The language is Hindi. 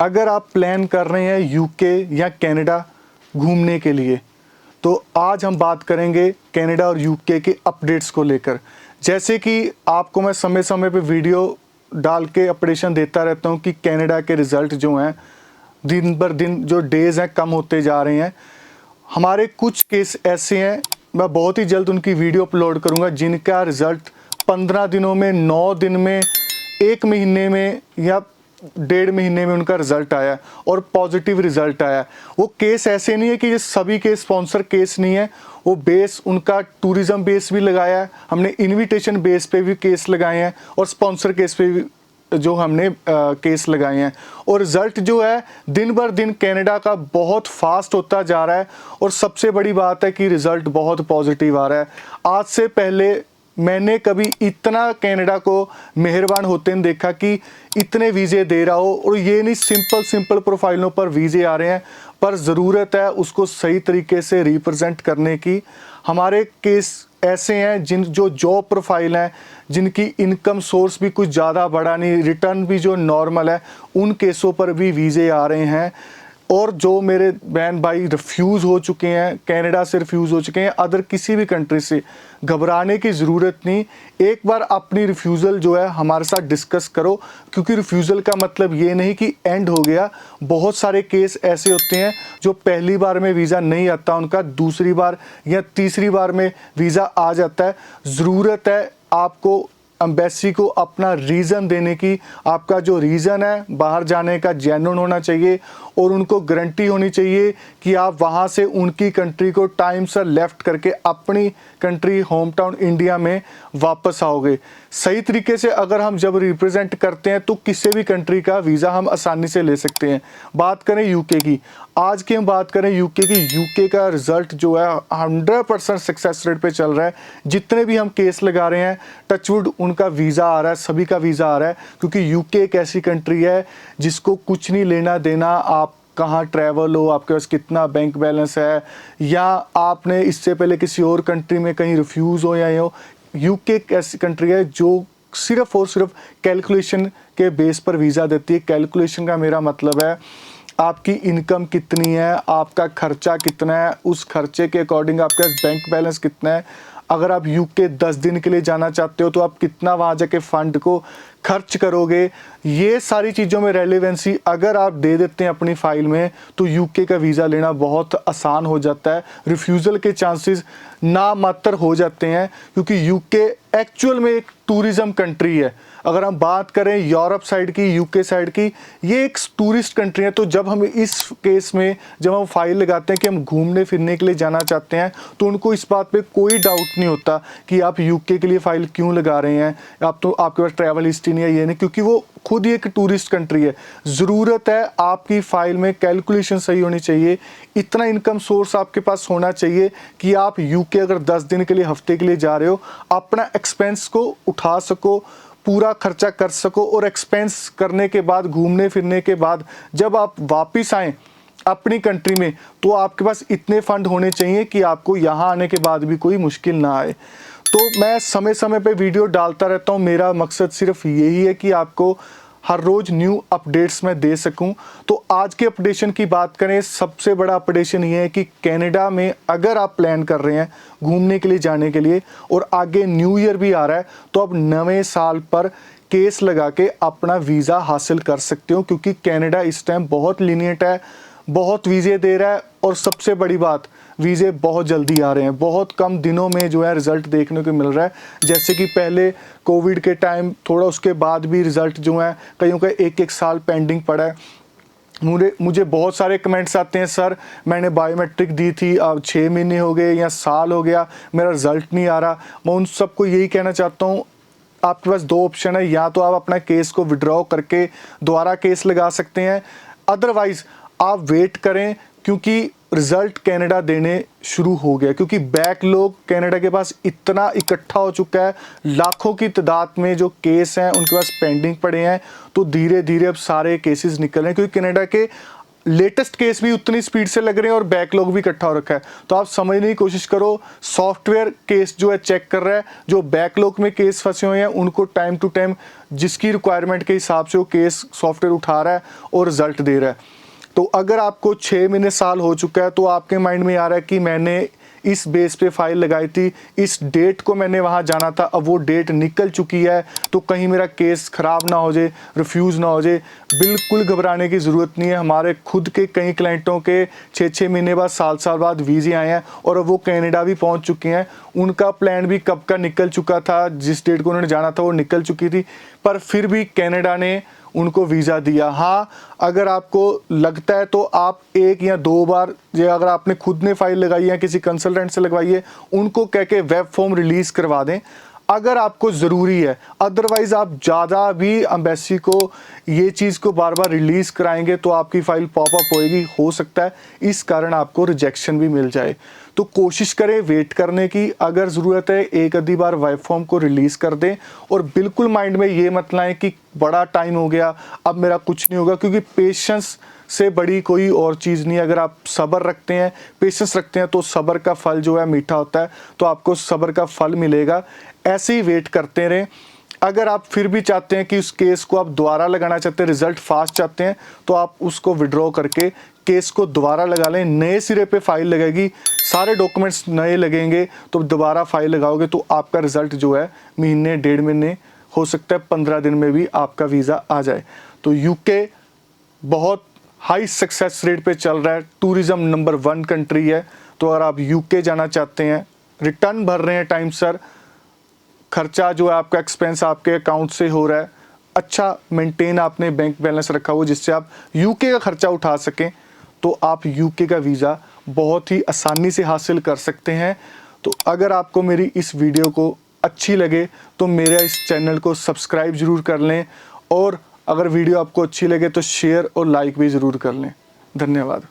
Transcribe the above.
अगर आप प्लान कर रहे हैं यूके या कनाडा घूमने के लिए, तो आज हम बात करेंगे कनाडा और यूके के अपडेट्स को लेकर। जैसे कि आपको मैं समय समय पे वीडियो डाल के अपडेशन देता रहता हूँ कि कनाडा के रिज़ल्ट जो हैं दिन बर दिन जो डेज़ हैं कम होते जा रहे हैं। हमारे कुछ केस ऐसे हैं, मैं बहुत ही जल्द उनकी वीडियो अपलोड करूँगा जिनका रिज़ल्ट 15 दिनों में, 9 दिन में, 1 महीने में या 1.5 महीने में उनका रिज़ल्ट आया और पॉजिटिव रिज़ल्ट आया। वो केस ऐसे नहीं है कि ये सभी के स्पॉन्सर केस नहीं है, वो बेस उनका टूरिज़्म बेस भी लगाया है, हमने इनविटेशन बेस पे भी केस लगाए हैं और स्पॉन्सर केस पे भी जो हमने केस लगाए हैं। और रिज़ल्ट जो है दिन बर दिन कनाडा का बहुत फास्ट होता जा रहा है और सबसे बड़ी बात है कि रिज़ल्ट बहुत पॉजिटिव आ रहा है। आज से पहले मैंने कभी इतना कनाडा को मेहरबान होते नहीं देखा कि इतने वीज़े दे रहा हो। और ये नहीं सिंपल प्रोफाइलों पर वीज़े आ रहे हैं, पर ज़रूरत है उसको सही तरीके से रिप्रेजेंट करने की। हमारे केस ऐसे हैं जो जॉब प्रोफाइल हैं, जिनकी इनकम सोर्स भी कुछ ज़्यादा बड़ा नहीं, रिटर्न भी जो नॉर्मल है, उन केसों पर भी वीज़े आ रहे हैं। और जो मेरे बहन भाई रिफ्यूज़ हो चुके हैं, कनाडा से रिफ्यूज़ हो चुके हैं, अदर किसी भी कंट्री से, घबराने की ज़रूरत नहीं। एक बार अपनी रिफ्यूज़ल जो है हमारे साथ डिस्कस करो, क्योंकि रिफ्यूज़ल का मतलब ये नहीं कि एंड हो गया। बहुत सारे केस ऐसे होते हैं जो पहली बार में वीज़ा नहीं आता, उनका दूसरी बार या तीसरी बार में वीज़ा आ जाता है। ज़रूरत है आपको एम्बेसी को अपना रीज़न देने की। आपका जो रीज़न है बाहर जाने का जेन्युइन होना चाहिए और उनको गारंटी होनी चाहिए कि आप वहाँ से उनकी कंट्री को टाइम से लेफ़्ट करके अपनी कंट्री होम टाउन इंडिया में वापस आओगे। सही तरीके से अगर हम जब रिप्रेजेंट करते हैं तो किसी भी कंट्री का वीज़ा हम आसानी से ले सकते हैं। बात करें यूके की, आज की हम बात करें यूके की, यूके का रिज़ल्ट जो है 100% सक्सेस रेट पे चल रहा है। जितने भी हम केस लगा रहे हैं, टचवुड उनका वीज़ा आ रहा है, सभी का वीज़ा आ रहा है, क्योंकि यूके एक ऐसी कंट्री है जिसको कुछ नहीं लेना देना आप कहाँ ट्रैवल हो, आपके पास कितना बैंक बैलेंस है, या आपने इससे पहले किसी और कंट्री में कहीं रिफ्यूज़ हो या ये हो। यूके एक ऐसी कंट्री है जो सिर्फ़ और सिर्फ कैलकुलेशन के बेस पर वीज़ा देती है। कैलकुलेशन का मेरा मतलब है आपकी इनकम कितनी है, आपका खर्चा कितना है, उस खर्चे के अकॉर्डिंग आपका बैंक बैलेंस कितना है। अगर आप यूके 10 दिन के लिए जाना चाहते हो तो आप कितना वहाँ जाके फ़ंड को खर्च करोगे, ये सारी चीज़ों में रेलेवेंसी अगर आप दे देते हैं अपनी फ़ाइल में, तो यूके का वीज़ा लेना बहुत आसान हो जाता है। रिफ्यूज़ल के चांसेस नामात्र हो जाते हैं, क्योंकि यूके एक्चुअल में एक टूरिज़्म कंट्री है। अगर हम बात करें यूरोप साइड की, यूके साइड की, ये एक टूरिस्ट कंट्री है। तो जब हम इस केस में जब हम फाइल लगाते हैं कि हम घूमने फिरने के लिए जाना चाहते हैं, तो उनको इस बात पे कोई डाउट नहीं होता कि आप यूके के लिए फ़ाइल क्यों लगा रहे हैं, आप तो आपके पास ट्रैवल हिस्ट्री नहीं है, ये नहीं, क्योंकि वो खुद ही एक टूरिस्ट कंट्री है। ज़रूरत है आपकी फ़ाइल में कैलकुलेशन सही होनी चाहिए, इतना इनकम सोर्स आपके पास होना चाहिए कि आप यूके अगर 10 दिन के लिए, हफ्ते के लिए जा रहे हो, अपना एक्सपेंस को उठा सको, पूरा खर्चा कर सको, और एक्सपेंस करने के बाद, घूमने फिरने के बाद जब आप वापस आएँ अपनी कंट्री में, तो आपके पास इतने फंड होने चाहिए कि आपको यहाँ आने के बाद भी कोई मुश्किल ना आए। तो मैं समय समय पे वीडियो डालता रहता हूँ। मेरा मकसद सिर्फ यही है कि आपको हर रोज़ न्यू अपडेट्स मैं दे सकूं। तो आज के अपडेशन की बात करें, सबसे बड़ा अपडेशन ये है कि कनाडा में अगर आप प्लान कर रहे हैं घूमने के लिए जाने के लिए, और आगे न्यू ईयर भी आ रहा है, तो अब नए साल पर केस लगा के अपना वीज़ा हासिल कर सकते हो, क्योंकि कनाडा इस टाइम बहुत लीनियंट है, बहुत वीज़े दे रहा है। और सबसे बड़ी बात, वीज़े बहुत जल्दी आ रहे हैं, बहुत कम दिनों में जो है रिज़ल्ट देखने को मिल रहा है। जैसे कि पहले कोविड के टाइम, थोड़ा उसके बाद भी रिज़ल्ट जो है कईयों का 1-1 साल पेंडिंग पड़ा है। मुझे बहुत सारे कमेंट्स आते हैं, सर मैंने बायोमेट्रिक दी थी, अब 6 महीने हो गए या साल हो गया, मेरा रिज़ल्ट नहीं आ रहा। मैं उन सबको यही कहना चाहता हूँ, आपके पास 2 ऑप्शन है, या तो आप अपना केस को विड्रॉ करके दोबारा केस लगा सकते हैं, अदरवाइज़ आप वेट करें, क्योंकि रिज़ल्ट कनाडा देने शुरू हो गया। क्योंकि बैकलॉग कनाडा के पास इतना इकट्ठा हो चुका है, लाखों की तादाद में जो केस हैं उनके पास पेंडिंग पड़े हैं। तो धीरे धीरे अब सारे केसेस निकल रहे हैं, क्योंकि कनाडा के लेटेस्ट केस भी उतनी स्पीड से लग रहे हैं और बैकलॉग भी इकट्ठा हो रखा है। तो आप समझने की कोशिश करो, सॉफ्टवेयर केस जो है चेक कर रहा है, जो बैकलॉग में केस फंसे हुए हैं उनको टाइम टू टाइम जिसकी रिक्वायरमेंट के हिसाब से वो केस सॉफ्टवेयर उठा रहा है और रिजल्ट दे रहा है। तो अगर आपको 6 महीने साल हो चुका है तो आपके माइंड में आ रहा है कि मैंने इस बेस पे फाइल लगाई थी, इस डेट को मैंने वहाँ जाना था, अब वो डेट निकल चुकी है, तो कहीं मेरा केस ख़राब ना हो जाए, रिफ्यूज़ ना हो जाए। बिल्कुल घबराने की ज़रूरत नहीं है। हमारे खुद के कई क्लाइंटों के 6-6 महीने बाद, साल बाद वीज़े आए हैं और अब वो कनाडा भी पहुँच चुके हैं। उनका प्लान भी कब का निकल चुका था, जिस डेट को उन्होंने जाना था वो निकल चुकी थी, पर फिर भी कनाडा ने उनको वीज़ा दिया। हाँ, अगर आपको लगता है तो आप 1 या 2 बार, या अगर आपने खुद ने फाइल लगाई है, किसी कंसल्टेंट से लगवाई है, उनको कह के वेब फॉर्म रिलीज़ करवा दें अगर आपको ज़रूरी है। अदरवाइज़ आप ज़्यादा भी एम्बेसी को ये चीज़ को बार बार रिलीज़ कराएंगे तो आपकी फ़ाइल पॉपअप होएगी, हो सकता है इस कारण आपको रिजेक्शन भी मिल जाए। तो कोशिश करें वेट करने की, अगर ज़रूरत है एक आधी बार वेब फॉर्म को रिलीज़ कर दें और बिल्कुल माइंड में ये मत लाएं कि बड़ा टाइम हो गया अब मेरा कुछ नहीं होगा, क्योंकि पेशेंस से बड़ी कोई और चीज़ नहीं है। अगर आप सब्र रखते हैं, पेशेंस रखते हैं, तो सब्र का फल जो है मीठा होता है, तो आपको सब्र का फल मिलेगा। ऐसे ही वेट करते रहें। अगर आप फिर भी चाहते हैं कि उस केस को आप दोबारा लगाना चाहते हैं, रिज़ल्ट फास्ट चाहते हैं, तो आप उसको विड्रॉ करके केस को दोबारा लगा लें। नए सिरे पे फाइल लगेगी, सारे डॉक्यूमेंट्स नए लगेंगे, तो दोबारा फाइल लगाओगे तो आपका रिज़ल्ट जो है महीने 1.5 महीने, हो सकता है 15 दिन में भी आपका वीज़ा आ जाए। तो यूके बहुत हाई सक्सेस रेट पे चल रहा है, टूरिज़्म नंबर 1 कंट्री है। तो अगर आप यूके जाना चाहते हैं, रिटर्न भर रहे हैं टाइम सर, खर्चा जो है आपका एक्सपेंस आपके अकाउंट से हो रहा है, अच्छा मेंटेन आपने बैंक बैलेंस रखा हो जिससे आप यूके का खर्चा उठा सकें, तो आप यूके का वीज़ा बहुत ही आसानी से हासिल कर सकते हैं। तो अगर आपको मेरी इस वीडियो को अच्छी लगे तो मेरे इस चैनल को सब्सक्राइब ज़रूर कर लें, और अगर वीडियो आपको अच्छी लगे तो शेयर और लाइक भी ज़रूर कर लें। धन्यवाद।